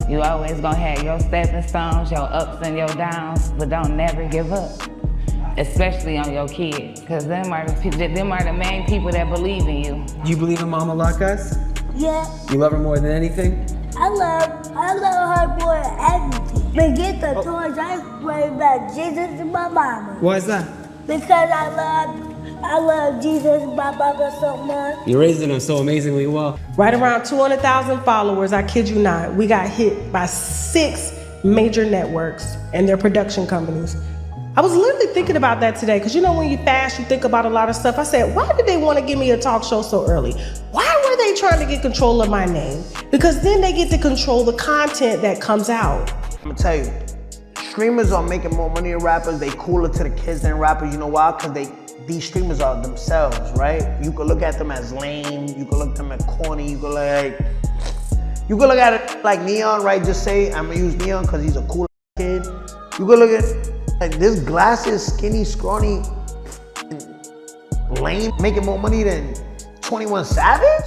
You always gonna have your stepping stones, your ups and your downs, but don't never give up. Especially on your kids, because them are the main people that believe in you. You believe in Mama like us? Yeah. You love her more than anything? I love her more than everything. Forget the toys, I pray about Jesus and my mama. Why is that? Because I love Jesus and my mama so much. You're raising them so amazingly well. Right around 200,000 followers, I kid you not. We got hit by 6 major networks and their production companies. I was literally thinking about that today, because you know when you fast, you think about a lot of stuff. I said, why did they want to give me a talk show so early? Why were they trying to get control of my name? Because then they get to control the content that comes out. I'm gonna tell you, streamers are making more money than rappers. They cooler to the kids than rappers. You know why? Because these streamers are themselves, right? You could look at them as lame. You could look at them as corny. You could look at it like Neon, right? Just say, I'm gonna use Neon because he's a cool kid. You could look at like this glasses, skinny, scrawny, lame, making more money than 21 Savage?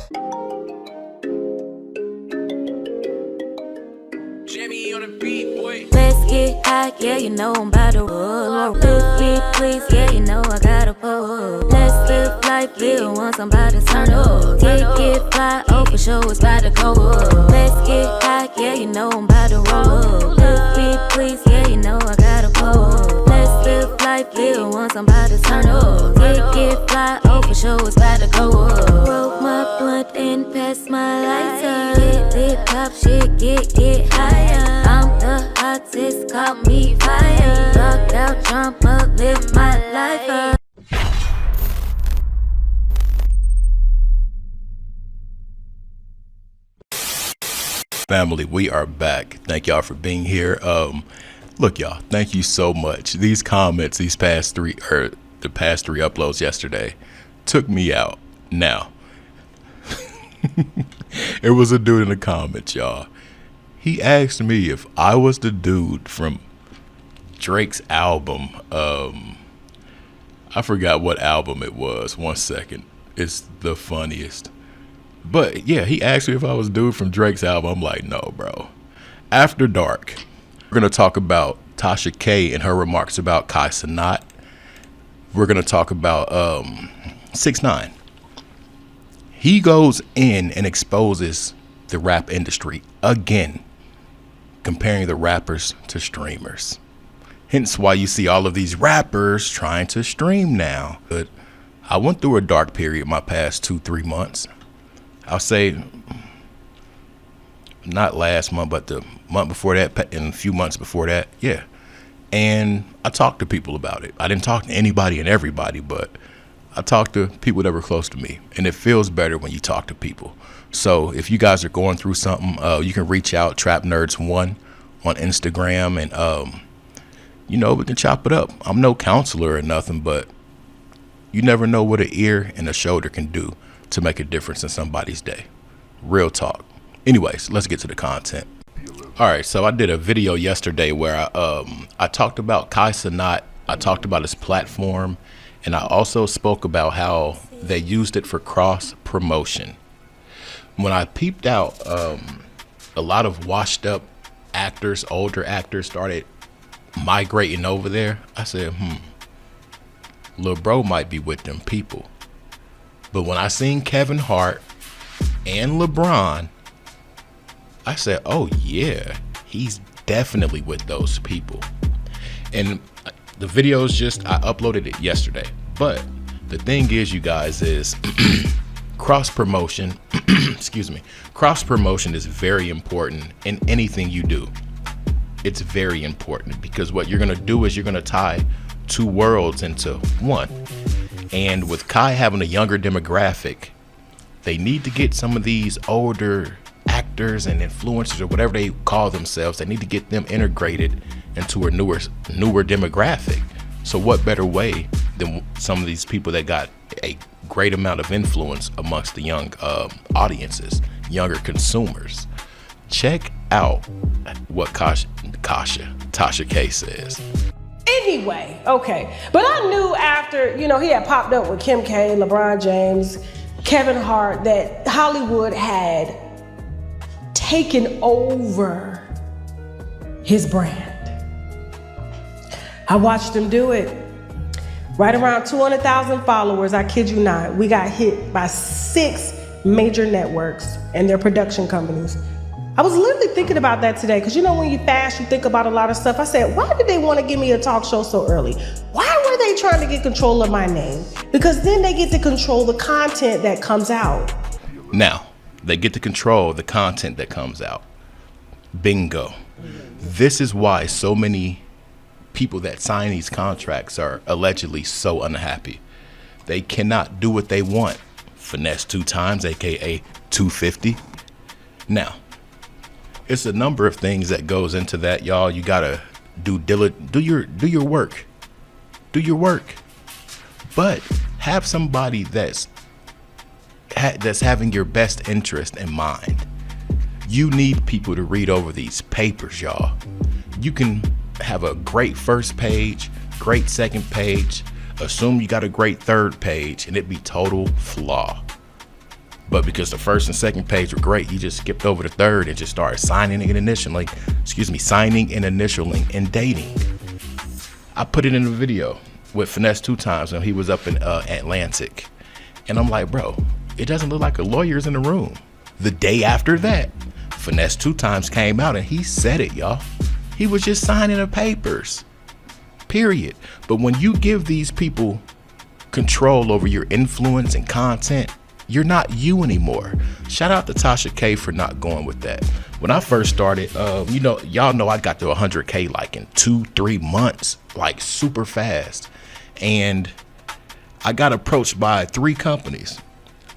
Jimmy on the beat, boy. Let's get high, yeah, you know I'm about to roll. Let's get please, yeah, you know I gotta pull. Let's live life, live once I'm about to turn up. Get fly, oh for sure it's about to go up. Let's get high, yeah, you know I'm about to roll. Let's get please, yeah, you know I gotta pull. Let's live life, live once I'm about to turn up. Get fly, oh for sure it's about to go up. Roll my blunt and pass my lighter. Get pop shit, get higher. I'm the hottest, call me fire. Rock out, jump up, live my life up. Family, we are back. Thank y'all for being here. Look, y'all, thank you so much. These comments, the past 3 uploads yesterday took me out. Now, it was a dude in the comments, y'all. He asked me if I was the dude from Drake's album. I forgot what album it was. 1 second. It's the funniest. But yeah, he asked me if I was the dude from Drake's album. I'm like, no, bro. After dark, we're going to talk about Tasha K and her remarks about Cenat'S. We're going to talk about 6ix9ine. He goes in and exposes the rap industry again, comparing the rappers to streamers. Hence why you see all of these rappers trying to stream now. But I went through a dark period my past 2-3 months. I'll say not last month, but the month before that and a few months before that. Yeah. And I talked to people about it. I didn't talk to anybody and everybody, but I talked to people that were close to me. And it feels better when you talk to people. So if you guys are going through something, you can reach out, Trap Nerds 1 on Instagram, and we can chop it up. I'm no counselor or nothing, but you never know what an ear and a shoulder can do to make a difference in somebody's day. Real talk. Anyways, let's get to the content. All right, so I did a video yesterday where I talked about Cenat'S. I talked about his platform, and I also spoke about how they used it for cross promotion. When I peeped out, a lot of washed up actors, older actors started migrating over there. I said, Lil Bro might be with them people. But when I seen Kevin Hart and LeBron, I said, oh yeah, he's definitely with those people. And the video is I uploaded it yesterday. But the thing is, you guys, is cross promotion, cross promotion is very important in anything you do. It's very important because what you're gonna do is you're gonna tie 2 worlds into one. And with Kai having a younger demographic, they need to get some of these older actors and influencers or whatever they call themselves. They need to get them integrated into a newer demographic. So what better way than some of these people that got a great amount of influence amongst the young audiences, younger consumers. Check out what Tasha K says. Anyway, okay. But I knew after, he had popped up with Kim K, LeBron James, Kevin Hart, that Hollywood had taken over his brand. I watched him do it. Right around 200,000 followers, I kid you not, we got hit by 6 major networks and their production companies. I was literally thinking about that today, because you know when you fast, you think about a lot of stuff. I said, why did they want to give me a talk show so early? Why were they trying to get control of my name? Because then they get to control the content that comes out. Now, they get to control the content that comes out. Bingo. This is why so many people that sign these contracts are allegedly so unhappy. They cannot do what they want. Finesse 2 times, aka 250. Now, it's a number of things that goes into that, y'all. You gotta do your work. Do your work. But have somebody that's having your best interest in mind. You need people to read over these papers, y'all. You can have a great first page, great second page, assume you got a great third page, and it be total flaw. But because the first and second page were great, you just skipped over the third and just started signing and initialing and dating. I put it in a video with Finesse 2 times when he was up in Atlantic. And I'm like, bro, it doesn't look like a lawyer's in the room. The day after that, Finesse 2 times came out and he said it, y'all. He was just signing the papers, period. But when you give these people control over your influence and content, you're not you anymore. Shout out to Tasha K for not going with that. When I first started, y'all know I got to 100K like in 2-3 months, like super fast. And I got approached by 3 companies.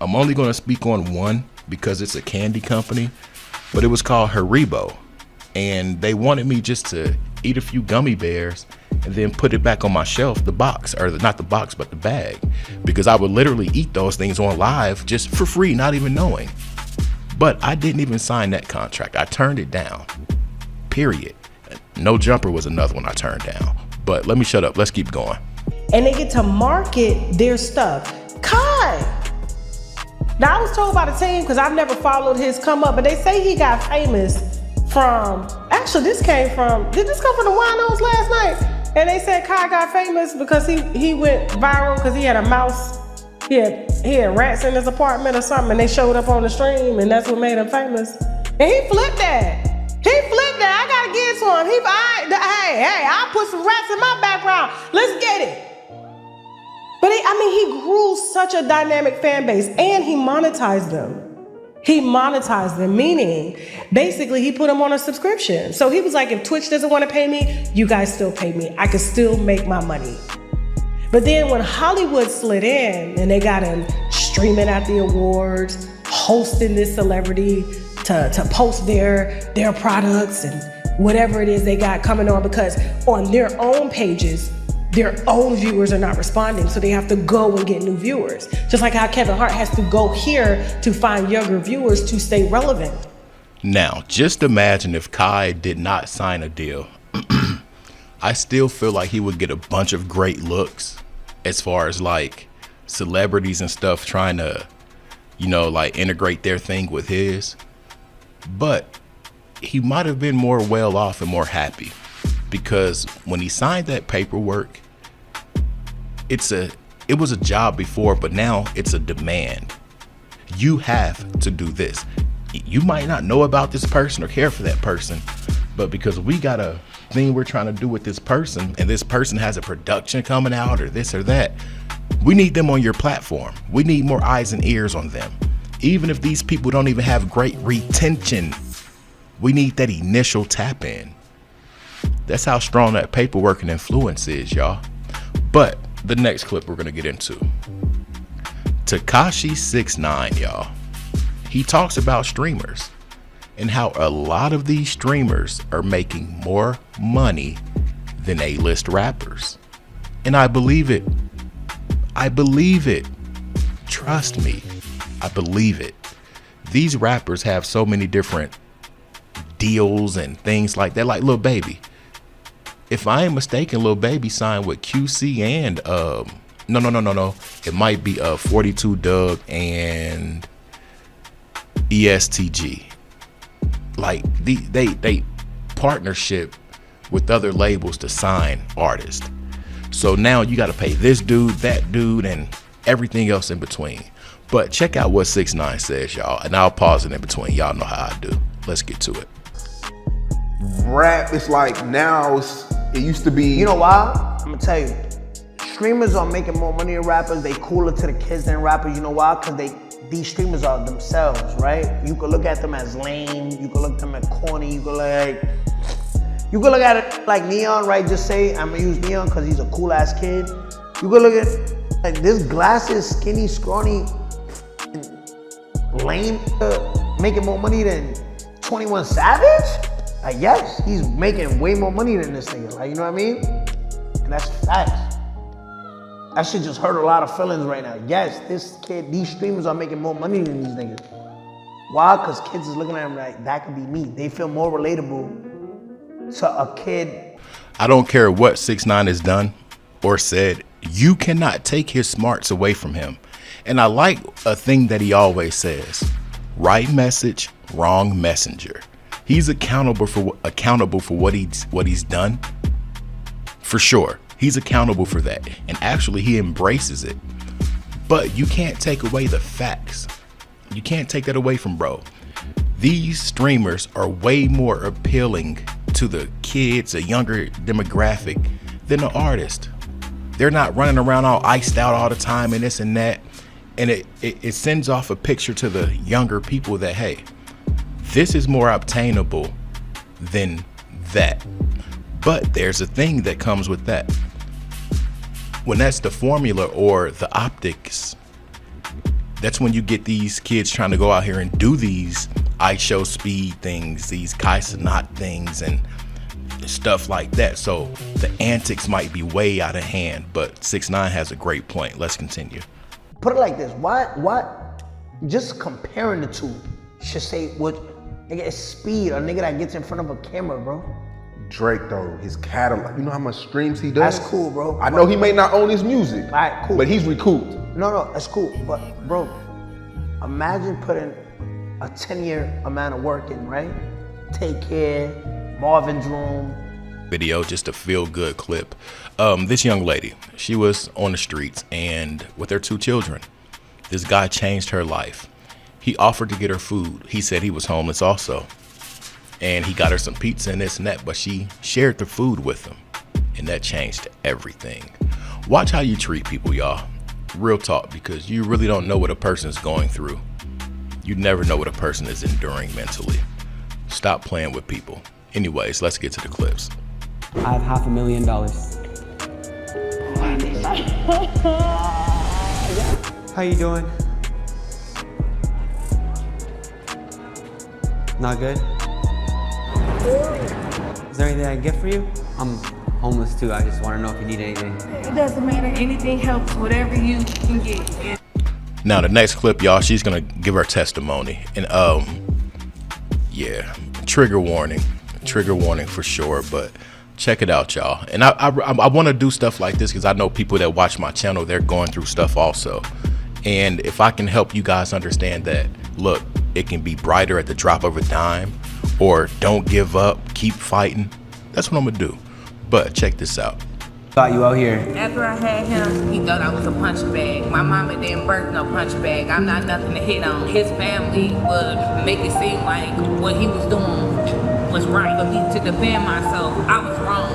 I'm only going to speak on one because it's a candy company, but it was called Haribo. And they wanted me just to eat a few gummy bears and then put it back on my shelf, the box, or not the box, but the bag, because I would literally eat those things on live just for free, not even knowing. But I didn't even sign that contract. I turned it down, period. No Jumper was another one I turned down. But let me shut up. Let's keep going. And they get to market their stuff. Kai! Now, I was told by the team, because I've never followed his come up, but they say he got famous from, actually did this come from the Winos last night? And they said Kai got famous because he went viral because he had a mouse. He had rats in his apartment or something, and they showed up on the stream, and that's what made him famous. And he flipped that. I gotta get to him. Hey, I'll put some rats in my background. Let's get it. But he grew such a dynamic fan base, and he monetized them. Meaning basically he put them on a subscription. So he was like, if Twitch doesn't want to pay me, you guys still pay me. I can still make my money. But then when Hollywood slid in and they got him streaming at the awards, hosting this celebrity to post their products and whatever it is they got coming on, because on their own pages, their own viewers are not responding, so they have to go and get new viewers. Just like how Kevin Hart has to go here to find younger viewers to stay relevant. Now, just imagine if Kai did not sign a deal. I still feel like he would get a bunch of great looks as far as like celebrities and stuff trying to, like integrate their thing with his. But he might have been more well off and more happy, because when he signed that paperwork, it was a job before, but now it's a demand. You have to do this. You might not know about this person or care for that person, but because we got a thing we're trying to do with this person, and this person has a production coming out or this or that, we need them on your platform. We need more eyes and ears on them. Even if these people don't even have great retention, we need that initial tap in. That's how strong that paperwork and influence is, y'all. But the next clip we're gonna get into, Tekashi 6ix9ine, y'all. He talks about streamers and how a lot of these streamers are making more money than A-list rappers. And I believe it. Trust me, I believe it. These rappers have so many different deals and things like that, like Lil Baby. If I ain't mistaken, Lil Baby signed with QC and no. It might be 42 Doug and ESTG. Like they partnership with other labels to sign artists. So now you got to pay this dude, that dude, and everything else in between. But check out what 6ix9ine says, y'all, and I'll pause it in between. Y'all know how I do. Let's get to it. Rap is like now, it used to be. You know why? I'm gonna tell you. Streamers are making more money than rappers. They cooler to the kids than rappers. You know why? Because these streamers are themselves, right? You could look at them as lame. You could look at them as corny. You could look at it like Neon, right? Just say, I'm gonna use Neon because he's a cool ass kid. You could look at like this glasses, skinny, scrawny, lame, making more money than 21 Savage? Like, yes, he's making way more money than this nigga. Like, you know what I mean? And that's facts. That shit just hurt a lot of feelings right now. Yes, these streamers are making more money than these niggas. Why? Because kids is looking at him like, that could be me. They feel more relatable to a kid. I don't care what 6ix9ine has done or said. You cannot take his smarts away from him. And I like a thing that he always says, right message, wrong messenger. He's accountable for what he's done. For sure. He's accountable for that. And actually he embraces it. But you can't take away the facts. You can't take that away from bro. These streamers are way more appealing to the kids, a younger demographic, than the artist. They're not running around all iced out all the time and this and that. And it sends off a picture to the younger people that, hey, this is more obtainable than that. But there's a thing that comes with that. When that's the formula or the optics, that's when you get these kids trying to go out here and do these iShow speed things, these Kai Cenat things and stuff like that. So the antics might be way out of hand, but 6ix9ine has a great point. Let's continue. Put it like this, why, just comparing the two should say what, nigga, it's speed, a nigga that gets in front of a camera, bro. Drake though, his catalog, you know how much streams he does? That's cool, bro. I know he may not own his music, right, cool. But he's recouped. No, that's cool, but bro, imagine putting a 10-year amount of work in, right? Take Care, Marvin's Room. Video, just a feel-good clip. This young lady, she was on the streets and with her 2 children. This guy changed her life. He offered to get her food. He said he was homeless also. And he got her some pizza and this and that, but she shared the food with him. And that changed everything. Watch how you treat people, y'all. Real talk, because you really don't know what a person's going through. You never know what a person is enduring mentally. Stop playing with people. Anyways, let's get to the clips. I have $500,000. How you doing? Not good? Is there anything I can get for you? I'm homeless too. I just want to know if you need anything. It doesn't matter. Anything helps. Whatever you can get. Now the next clip, y'all, she's gonna give her testimony, and yeah, trigger warning for sure. But check it out, y'all. And I want to do stuff like this because I know people that watch my channel, they're going through stuff also. And if I can help you guys understand that, look, it can be brighter at the drop of a dime, or don't give up, keep fighting. That's what I'm gonna do. But check this out. Got you out here. After I had him, he thought I was a punch bag. My mama didn't birth no punch bag. I'm not nothing to hit on. His family would make it seem like what he was doing was right. For me to defend myself, I was wrong.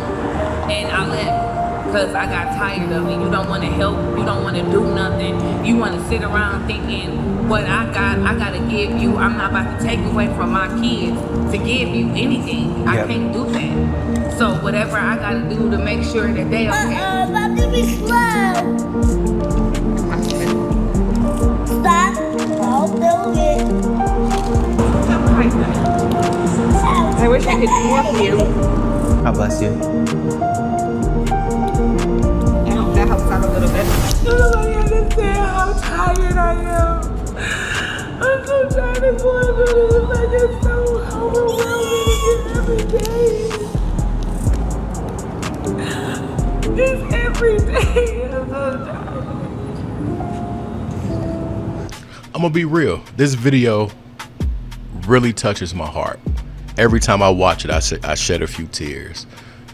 And I left because I got tired of it. You don't want to help. You don't want to do nothing. You want to sit around thinking, what I got to give you. I'm not about to take away from my kids to give you anything. I can't do that. So whatever I got to do to make sure that they okay. About to be slow. Stop. Don't do it. I wish I could do more for you. God bless you. That helps out a little bit. Nobody understand how tired I am. I'm so tired of going through this. Like, it's so overwhelming every day. It's every day. I'm so tired. I'm gonna be real. This video really touches my heart. Every time I watch it, I shed a few tears.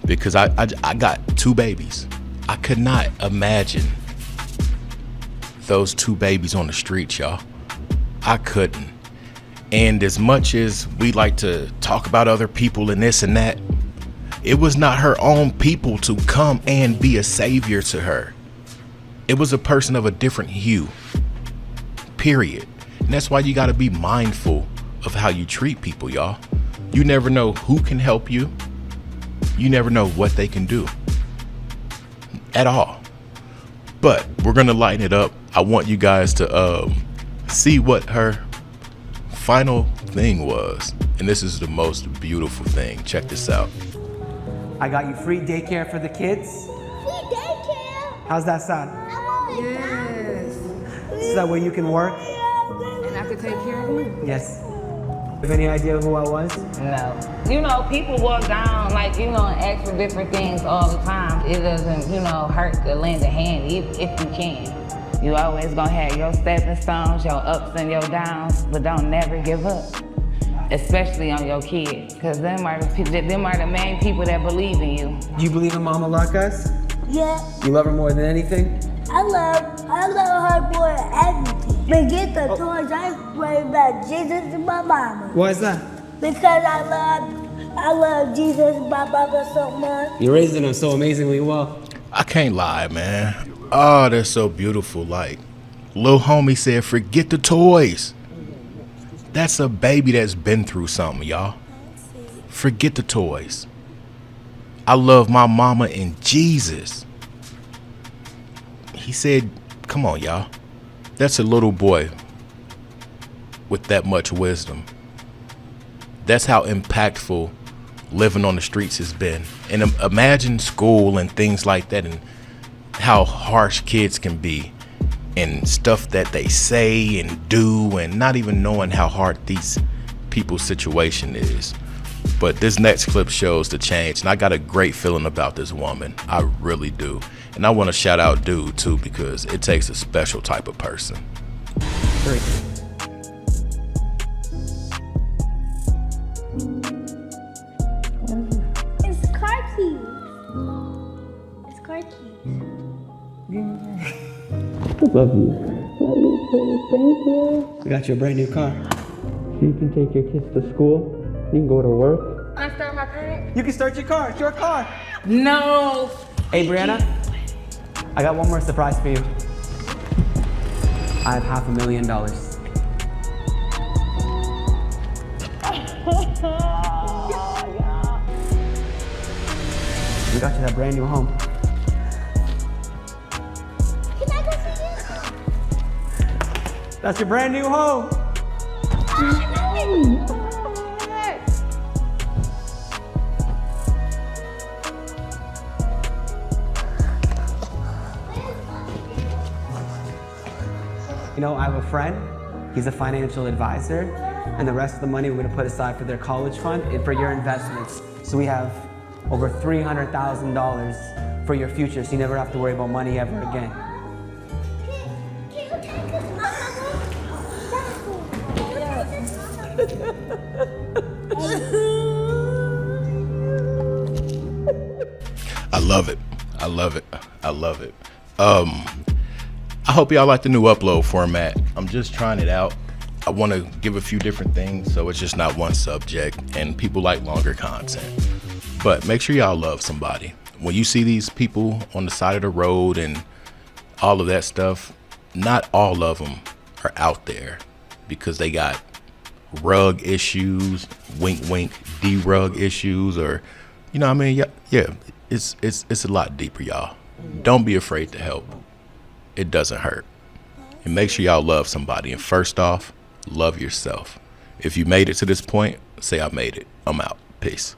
because I got 2 babies. I could not imagine those 2 babies on the streets, y'all. I couldn't. And as much as we like to talk about other people and this and that, it was not her own people to come and be a savior to her. It was a person of a different hue, period. And that's why you got to be mindful of how you treat people, y'all. You never know who can help you. You never know what they can do at all. But we're going to lighten it up. I want you guys to see what her final thing was. And this is the most beautiful thing. Check this out. I got you free daycare for the kids. Free daycare. How's that sound? Yes. Is that where you can work? And I could take care of you? Yes. Have any idea who I was? No. You know, people walk down, like, you know, and ask for different things all the time. It doesn't, you know, hurt to lend a hand if you can. You always gonna have your stepping stones, your ups and your downs, but don't never give up. Especially on your kids, because them are the main people that believe in you. Do you believe in Mama like us? Yeah. You love her more than anything? I love her more than everything. Forget the toys. I worry about Jesus and my mama. Why is that? Because I love Jesus and my mama so much. You're raising them so amazingly well. I can't lie, man. Oh, they're so beautiful. Like, Lil homie said, forget the toys. That's a baby that's been through something, y'all. Forget the toys. I love my mama and Jesus. He said, come on, y'all. That's a little boy with that much wisdom. That's how impactful living on the streets has been. And imagine school and things like that and how harsh kids can be and stuff that they say and do and not even knowing how hard these people's situation is. But this next clip shows the change, and I got a great feeling about this woman. I really do. And I want to shout out Dude too, because it takes a special type of person. Great. It's car keys. It's car keys. Love you. Love you too. Thank you. I got you a brand new car. You can take your kids to school. You can go to work. Can I start my car? You can start your car. It's your car. No. Hey, Brianna. I got one more surprise for you. I have $500,000. We got you that brand new home. Can I go see this? That's your brand new home. You know, I have a friend. He's a financial advisor, and the rest of the money we're going to put aside for their college fund and for your investments. So we have over $300,000 for your future, so you never have to worry about money ever again. Can you take this? I love it. I love it. I love it. I hope y'all like the new upload format. I'm just trying it out. I want to give a few different things so it's just not one subject, and people like longer content. But make sure y'all love somebody. When you see these people on the side of the road and all of that stuff, not all of them are out there because they got rug issues, wink wink, D-rug issues, or, you know what I mean? Yeah, it's a lot deeper, y'all. Don't be afraid to help. It doesn't hurt. And make sure y'all love somebody. And first off, love yourself. If you made it to this point, say I made it. I'm out. Peace.